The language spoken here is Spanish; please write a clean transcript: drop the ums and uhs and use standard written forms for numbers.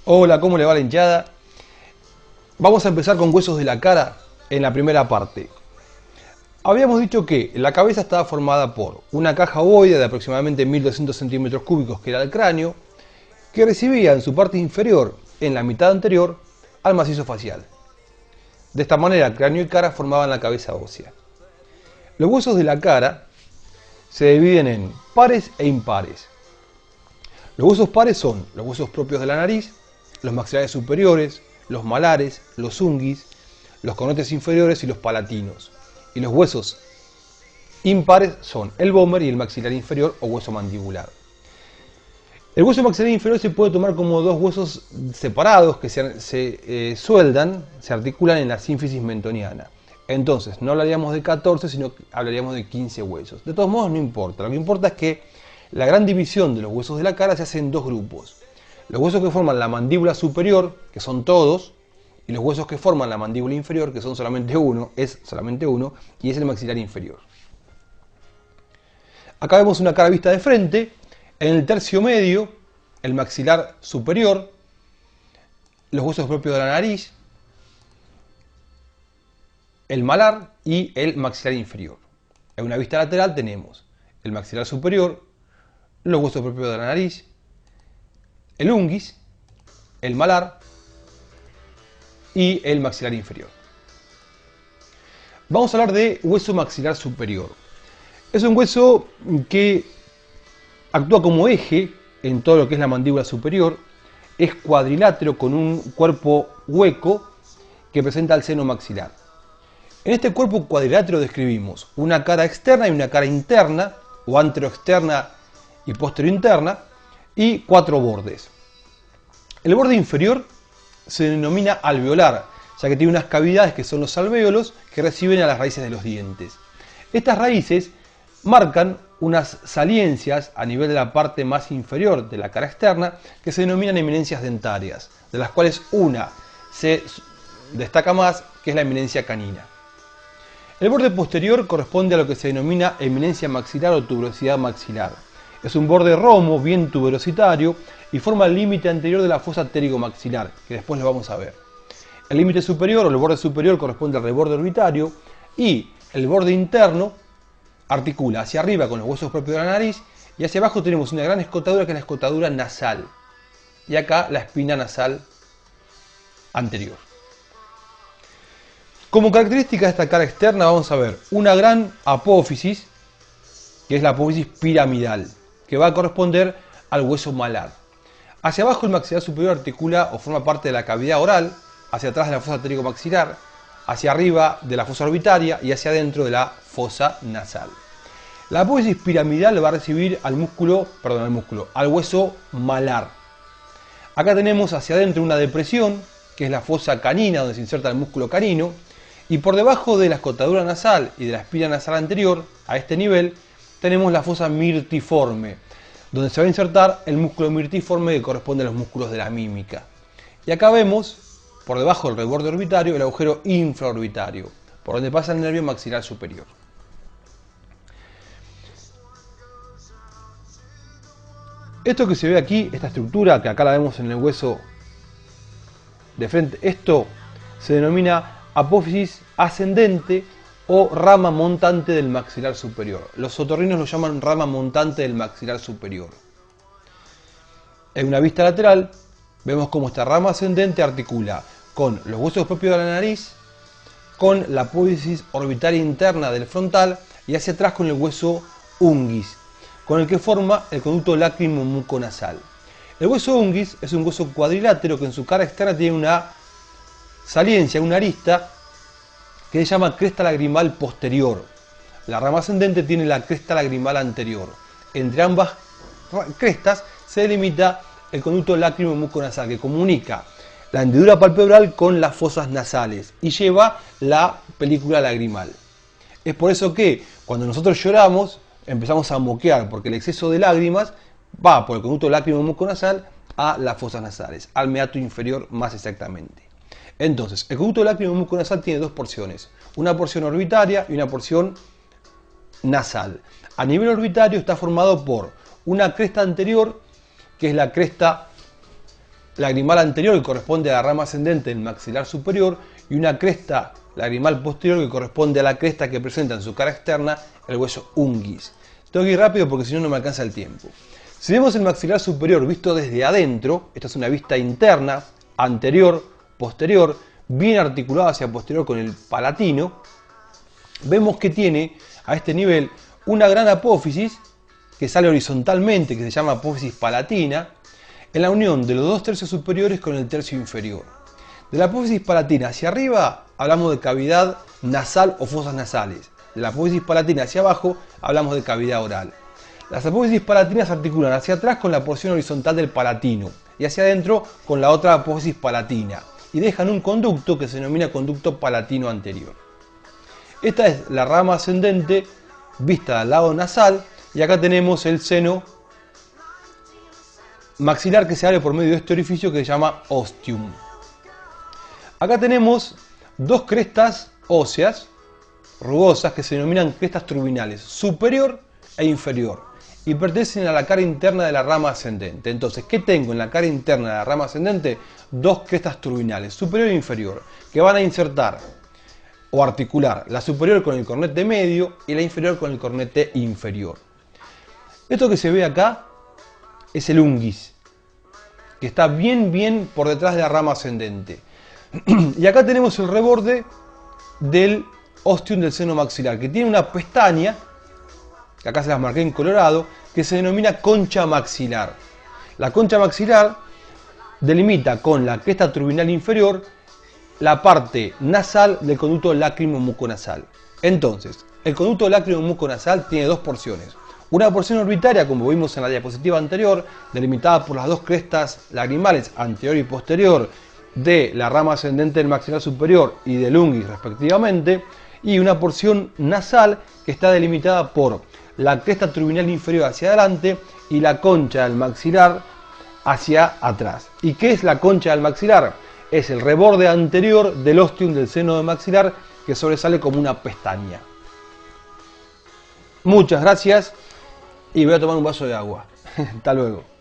Hola, ¿cómo le va la hinchada? Vamos a empezar con huesos de la cara en la primera parte. Habíamos dicho que la cabeza estaba formada por una caja ovoide de aproximadamente 1200 centímetros cúbicos, que era el cráneo, que recibía en su parte inferior, en la mitad anterior, al macizo facial. De esta manera, cráneo y cara formaban la cabeza ósea. Los huesos de la cara se dividen en pares e impares. Los huesos pares son los huesos propios de la nariz, los maxilares superiores, los malares, los unguis, los conotes inferiores y los palatinos. Y los huesos impares son el vómer y el maxilar inferior o hueso mandibular. El hueso maxilar inferior se puede tomar como dos huesos separados que se sueldan, se articulan en la sínfisis mentoniana. Entonces, no hablaríamos de 14, sino que hablaríamos de 15 huesos. De todos modos, no importa. Lo que importa es que la gran división de los huesos de la cara se hace en dos grupos. Los huesos que forman la mandíbula superior, que son todos, y los huesos que forman la mandíbula inferior, que son solamente uno, y es el maxilar inferior. Acá vemos una cara vista de frente. En el tercio medio, el maxilar superior, los huesos propios de la nariz, el malar y el maxilar inferior. En una vista lateral tenemos el maxilar superior, los huesos propios de la nariz, el unguis, el malar y el maxilar inferior. Vamos a hablar de hueso maxilar superior. Es un hueso que actúa como eje en todo lo que es la mandíbula superior, es cuadrilátero con un cuerpo hueco que presenta el seno maxilar. En este cuerpo cuadrilátero describimos una cara externa y una cara interna, o anteroexterna y posterointerna, y cuatro bordes. El borde inferior se denomina alveolar, ya que tiene unas cavidades que son los alvéolos que reciben a las raíces de los dientes. Estas raíces marcan unas saliencias a nivel de la parte más inferior de la cara externa que se denominan eminencias dentarias, de las cuales una se destaca más, que es la eminencia canina. El borde posterior corresponde a lo que se denomina eminencia maxilar o tuberosidad maxilar. Es un borde romo, bien tuberositario, y forma el límite anterior de la fosa pterigomaxilar, que después lo vamos a ver. El límite superior o el borde superior corresponde al reborde orbitario, y el borde interno articula hacia arriba con los huesos propios de la nariz, y hacia abajo tenemos una gran escotadura que es la escotadura nasal, y acá la espina nasal anterior. Como característica de esta cara externa vamos a ver una gran apófisis, que es la apófisis piramidal, que va a corresponder al hueso malar. Hacia abajo el maxilar superior articula o forma parte de la cavidad oral, hacia atrás de la fosa pterigomaxilar, hacia arriba de la fosa orbitaria y hacia adentro de la fosa nasal. La apófisis piramidal va a recibir al hueso malar. Acá tenemos hacia adentro una depresión, que es la fosa canina, donde se inserta el músculo canino, y por debajo de la escotadura nasal y de la espina nasal anterior, a este nivel, tenemos la fosa mirtiforme, donde se va a insertar el músculo mirtiforme que corresponde a los músculos de la mímica. Y acá vemos, por debajo del reborde orbitario, el agujero infraorbitario, por donde pasa el nervio maxilar superior. Esto que se ve aquí, esta estructura, que acá la vemos en el hueso de frente, esto se denomina apófisis ascendente o rama montante del maxilar superior. Los otorrinos lo llaman rama montante del maxilar superior. En una vista lateral vemos cómo esta rama ascendente articula con los huesos propios de la nariz, con la apófisis orbitaria interna del frontal y hacia atrás con el hueso unguis, con el que forma el conducto lácrimo-muconasal. El hueso unguis es un hueso cuadrilátero que en su cara externa tiene una saliencia, una arista, que se llama cresta lagrimal posterior. La rama ascendente tiene la cresta lagrimal anterior. Entre ambas crestas se delimita el conducto lácrimo-muconasal, que comunica la hendidura palpebral con las fosas nasales y lleva la película lagrimal. Es por eso que cuando nosotros lloramos empezamos a moquear, porque el exceso de lágrimas va por el conducto lácrimo-muconasal a las fosas nasales, al meato inferior más exactamente. Entonces, el conducto lácrimo-muconasal tiene dos porciones, una porción orbitaria y una porción nasal. A nivel orbitario está formado por una cresta anterior, que es la cresta lagrimal anterior que corresponde a la rama ascendente del maxilar superior y una cresta lagrimal posterior que corresponde a la cresta que presenta en su cara externa el hueso unguis. Tengo que ir rápido porque si no, no me alcanza el tiempo. Si vemos el maxilar superior visto desde adentro, esta es una vista interna, anterior, posterior, bien articulada hacia posterior con el palatino, vemos que tiene a este nivel una gran apófisis que sale horizontalmente, que se llama apófisis palatina, en la unión de los dos tercios superiores con el tercio inferior. De la apófisis palatina hacia arriba hablamos de cavidad nasal o fosas nasales. De la apófisis palatina hacia abajo hablamos de cavidad oral. Las apófisis palatinas se articulan hacia atrás con la porción horizontal del palatino y hacia adentro con la otra apófisis palatina y dejan un conducto que se denomina conducto palatino anterior. Esta es la rama ascendente vista al lado nasal y acá tenemos el seno maxilar que se abre por medio de este orificio que se llama ostium. Acá tenemos dos crestas óseas rugosas que se denominan crestas turbinales, superior e inferior, y pertenecen a la cara interna de la rama ascendente. Entonces, ¿qué tengo en la cara interna de la rama ascendente? Dos crestas turbinales, superior e inferior, que van a insertar o articular la superior con el cornete medio y la inferior con el cornete inferior. Esto que se ve acá es el unguis, que está bien por detrás de la rama ascendente. Y acá tenemos el reborde del ostium del seno maxilar, que tiene una pestaña, que acá se las marqué en colorado, que se denomina concha maxilar. La concha maxilar delimita con la cresta turbinal inferior la parte nasal del conducto lácrimo-muconasal. Entonces, el conducto lácrimo-muconasal tiene dos porciones. Una porción orbitaria, como vimos en la diapositiva anterior, delimitada por las dos crestas lagrimales anterior y posterior de la rama ascendente del maxilar superior y del unguis respectivamente, y una porción nasal que está delimitada por la cresta turbinal inferior hacia adelante y la concha del maxilar hacia atrás. ¿Y qué es la concha del maxilar? Es el reborde anterior del ostium del seno del maxilar que sobresale como una pestaña. Muchas gracias y voy a tomar un vaso de agua. Hasta luego.